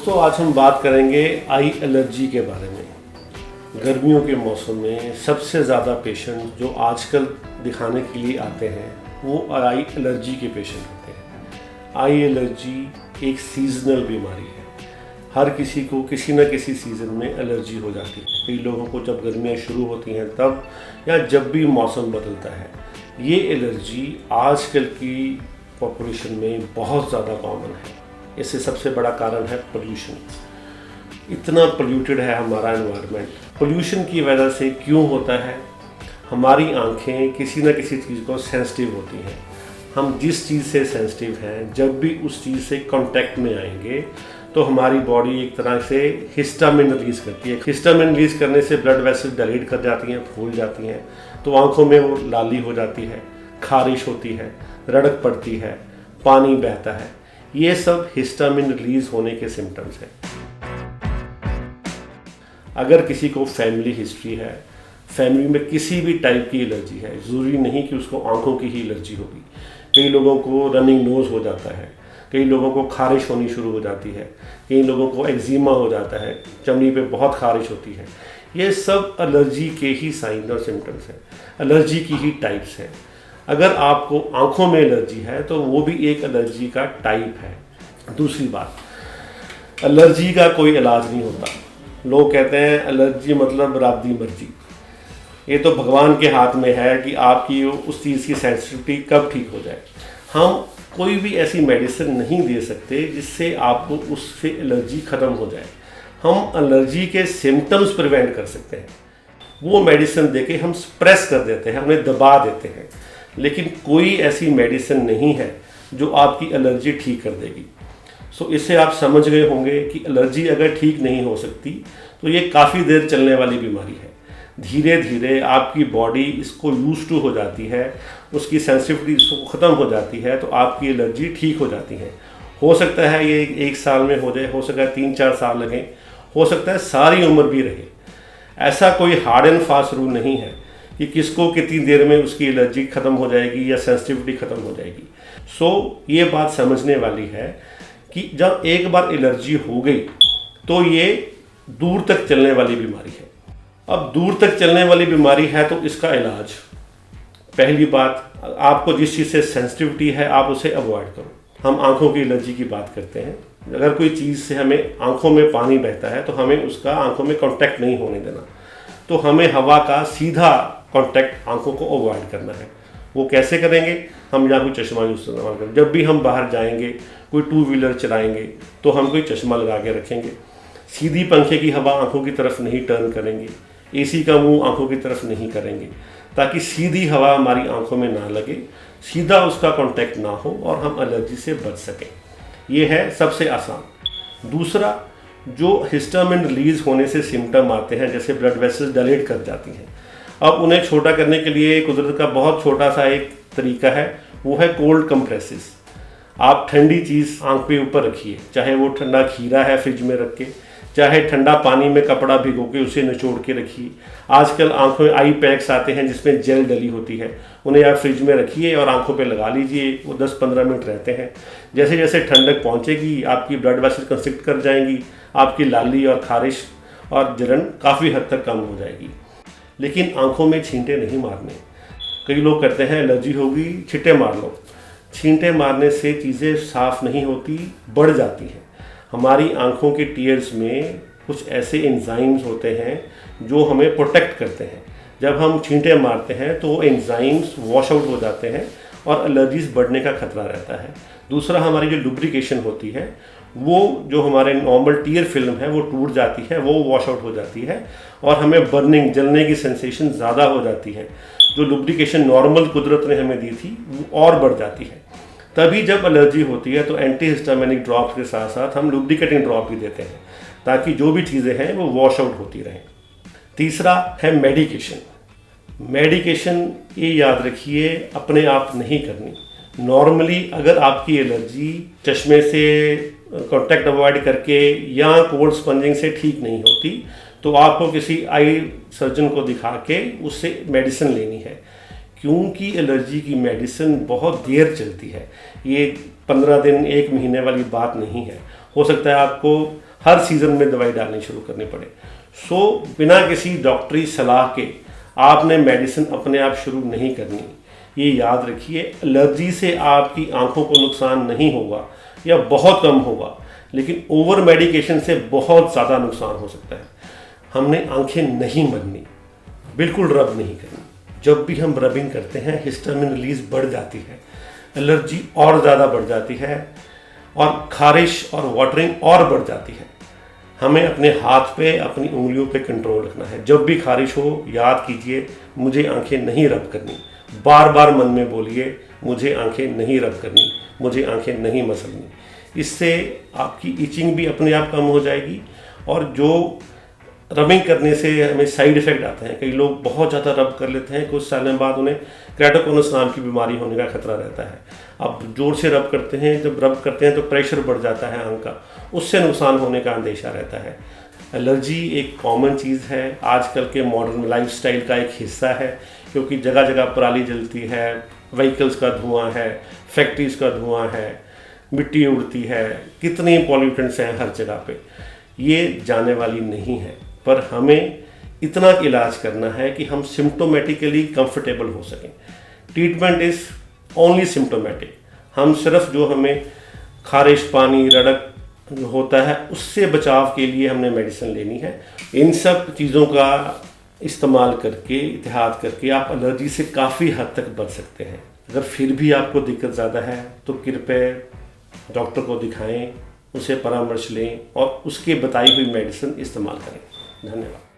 दोस्तों आज हम बात करेंगे आई एलर्जी के बारे में। गर्मियों के मौसम में सबसे ज़्यादा पेशेंट जो आजकल दिखाने के लिए आते हैं वो आई एलर्जी के पेशेंट होते हैं। आई एलर्जी एक सीजनल बीमारी है। हर किसी को किसी न किसी सीज़न में एलर्जी हो जाती है। कई लोगों को जब गर्मियाँ शुरू होती हैं तब, या जब भी मौसम बदलता है। ये एलर्जी आजकल की पॉपुलेशन में बहुत ज़्यादा कॉमन है। इससे सबसे बड़ा कारण है पोल्यूशन। इतना पोल्यूटेड है हमारा एनवायरनमेंट। पोल्यूशन की वजह से क्यों होता है, हमारी आंखें किसी न किसी चीज़ को सेंसिटिव होती हैं। हम जिस चीज़ से सेंसिटिव हैं, जब भी उस चीज़ से कांटेक्ट में आएंगे तो हमारी बॉडी एक तरह से हिस्टामिन रिलीज़ करती है। हिस्टामिन रिलीज़ करने से ब्लड वेसल्स डायलेट कर जाती हैं, फूल जाती हैं, तो आंखों में वो लाली हो जाती है, खारिश होती है, रड़क पड़ती है, पानी बहता है। ये सब हिस्टामिन रिलीज होने के सिम्टम्स हैं। अगर किसी को फैमिली हिस्ट्री है, फैमिली में किसी भी टाइप की एलर्जी है, ज़रूरी नहीं कि उसको आंखों की ही एलर्जी होगी। कई लोगों को रनिंग नोज़ हो जाता है, कई लोगों को खारिश होनी शुरू हो जाती है, कई लोगों को एक्जिमा हो जाता है, चमड़ी पे बहुत खारिश होती है। ये सब एलर्जी के ही साइन और सिम्टम्स हैं, एलर्जी की ही टाइप्स हैं। अगर आपको आंखों में एलर्जी है तो वो भी एक एलर्जी का टाइप है। दूसरी बात, एलर्जी का कोई इलाज नहीं होता। लोग कहते हैं एलर्जी मतलब रब दी मर्जी। ये तो भगवान के हाथ में है कि आपकी उस चीज़ की सेंसिटिविटी कब ठीक हो जाए। हम कोई भी ऐसी मेडिसिन नहीं दे सकते जिससे आपको उससे एलर्जी ख़त्म हो जाए। हम एलर्जी के सिम्टम्स प्रिवेंट कर सकते हैं। वो मेडिसिन देके हम सप्रेस कर देते हैं, उन्हें दबा देते हैं, लेकिन कोई ऐसी मेडिसिन नहीं है जो आपकी एलर्जी ठीक कर देगी। सो इससे आप समझ गए होंगे कि एलर्जी अगर ठीक नहीं हो सकती तो ये काफ़ी देर चलने वाली बीमारी है। धीरे धीरे आपकी बॉडी इसको यूज टू हो जाती है, उसकी सेंसिटिविटी इसको ख़त्म हो जाती है, तो आपकी एलर्जी ठीक हो जाती है। हो सकता है ये 1 साल में हो जाए, हो सकता है 3-4 साल लगें, हो सकता है सारी उम्र भी रहे। ऐसा कोई हार्ड एंड फास्ट रूल नहीं है कि किसको कितनी देर में उसकी एलर्जी ख़त्म हो जाएगी या सेंसिटिविटी ख़त्म हो जाएगी। सो ये बात समझने वाली है कि जब एक बार एलर्जी हो गई तो ये दूर तक चलने वाली बीमारी है। अब दूर तक चलने वाली बीमारी है तो इसका इलाज, पहली बात, आपको जिस चीज़ से सेंसिटिविटी है आप उसे अवॉइड करो। हम आंखों की एलर्जी की बात करते हैं। अगर कोई चीज़ से हमें आंखों में पानी बहता है तो हमें उसका आंखों में कॉन्टैक्ट नहीं होने देना। तो हमें हवा का सीधा कांटेक्ट आंखों को अवॉइड करना है। वो कैसे करेंगे, हम यहाँ कोई चश्मा यूज इस्तेमाल करें। जब भी हम बाहर जाएंगे, कोई 2 व्हीलर चलाएंगे तो हम कोई चश्मा लगा के रखेंगे। सीधी पंखे की हवा आंखों की तरफ नहीं टर्न करेंगे, एसी का मुंह आंखों की तरफ नहीं करेंगे, ताकि सीधी हवा हमारी आंखों में ना लगे, सीधा उसका कांटेक्ट ना हो और हम एलर्जी से बच सकें। ये है सबसे आसान। दूसरा, जो हिस्टामिन रिलीज होने से सिम्टम आते हैं, जैसे ब्लड वेसल्स डायलेट कर जाती हैं, अब उन्हें छोटा करने के लिए कुदरत का बहुत छोटा सा एक तरीका है, वो है कोल्ड कंप्रेसिस। आप ठंडी चीज़ आंख पे ऊपर रखिए, चाहे वो ठंडा खीरा है फ्रिज में रख के, चाहे ठंडा पानी में कपड़ा भिगो के उसे निचोड़ के रखिए। आजकल आंखों में आई पैक्स आते हैं जिसमें जेल डली होती है, उन्हें आप फ्रिज में रखिए और आंखों पे लगा लीजिए। वो 10-15 मिनट रहते हैं। जैसे जैसे ठंडक पहुंचेगी आपकी ब्लड वेसल्स कंस्ट्रिक्ट कर जाएंगी, आपकी लाली और खारिश और जलन काफ़ी हद तक कम हो जाएगी। लेकिन आंखों में छींटे नहीं मारने। कई लोग कहते हैं एलर्जी होगी, छींटे मार लो। छींटे मारने से चीज़ें साफ़ नहीं होती, बढ़ जाती हैं। हमारी आंखों के टीयर्स में कुछ ऐसे एंजाइम्स होते हैं जो हमें प्रोटेक्ट करते हैं। जब हम छींटे मारते हैं तो वो एंजाइम्स वॉश आउट हो जाते हैं और एलर्जीज बढ़ने का खतरा रहता है। दूसरा, हमारी जो लुब्रिकेशन होती है, वो जो हमारे नॉर्मल टीयर फिल्म है वो टूट जाती है, वो वॉश आउट हो जाती है और हमें बर्निंग, जलने की सेंसेशन ज़्यादा हो जाती है। जो लुब्रिकेशन नॉर्मल कुदरत ने हमें दी थी वो और बढ़ जाती है। तभी जब एलर्जी होती है तो एंटी हिस्टामिनिक ड्रॉप्स के साथ साथ हम लुब्रिकेटिंग ड्रॉप भी देते हैं, ताकि जो भी चीज़ें हैं वो वॉश आउट होती रहें। तीसरा है मेडिकेशन। मेडिकेशन ये याद रखिए, अपने आप नहीं करनी। नॉर्मली अगर आपकी एलर्जी चश्मे से कांटेक्ट अवॉइड करके या कोल्ड स्पंजिंग से ठीक नहीं होती तो आपको किसी आई सर्जन को दिखा के उससे मेडिसिन लेनी है। क्योंकि एलर्जी की मेडिसिन बहुत देर चलती है, ये 15 दिन 1 महीने वाली बात नहीं है। हो सकता है आपको हर सीज़न में दवाई डालनी शुरू करनी पड़े। सो बिना किसी डॉक्टरी सलाह के आपने मेडिसिन अपने आप शुरू नहीं करनी। ये याद रखिए, एलर्जी से आपकी आंखों को नुकसान नहीं होगा या बहुत कम होगा, लेकिन ओवर मेडिकेशन से बहुत ज़्यादा नुकसान हो सकता है। हमने आंखें नहीं मलनी, बिल्कुल रब नहीं करनी। जब भी हम रबिंग करते हैं हिस्टामिन रिलीज बढ़ जाती है, एलर्जी और ज़्यादा बढ़ जाती है और खारिश और वाटरिंग और बढ़ जाती है। हमें अपने हाथ पे, अपनी उंगलियों पे कंट्रोल रखना है। जब भी खारिश हो याद कीजिए, मुझे आंखें नहीं रब करनी। बार बार मन में बोलिए, मुझे आंखें नहीं रब करनी, मुझे आंखें नहीं मसलनी। इससे आपकी इचिंग भी अपने आप कम हो जाएगी। और जो रबिंग करने से हमें साइड इफ़ेक्ट आते हैं, कई लोग बहुत ज़्यादा रब कर लेते हैं, कुछ सालों बाद उन्हें क्रेटोकोनस नाम की बीमारी होने का खतरा रहता है। अब जोर से रब करते हैं, जब रब करते हैं तो प्रेशर बढ़ जाता है आंख का, उससे नुकसान होने का अंदेशा रहता है। एलर्जी एक कॉमन चीज़ है, आजकल के मॉडर्न लाइफस्टाइल का एक हिस्सा है, क्योंकि जगह जगह पराली जलती है, व्हीकल्स का धुआं है, फैक्ट्रीज़ का धुआं है, मिट्टी उड़ती है, कितने पॉल्यूटेंट्स हैं हर जगह पे। ये जाने वाली नहीं है, पर हमें इतना इलाज करना है कि हम सिम्टोमेटिकली कंफर्टेबल हो सकें। Treatment is only symptomatic. हम सिर्फ जो हमें खारिश, पानी, रड़क होता है उससे बचाव के लिए हमने मेडिसिन लेनी है। इन सब चीज़ों का इस्तेमाल करके, इतिहाद करके आप एलर्जी से काफ़ी हद तक बच सकते हैं। अगर फिर भी आपको दिक्कत ज़्यादा है तो कृपया डॉक्टर को दिखाएं, उसे परामर्श लें और उसके बताई हुई मेडिसिन इस्तेमाल करें। धन्यवाद।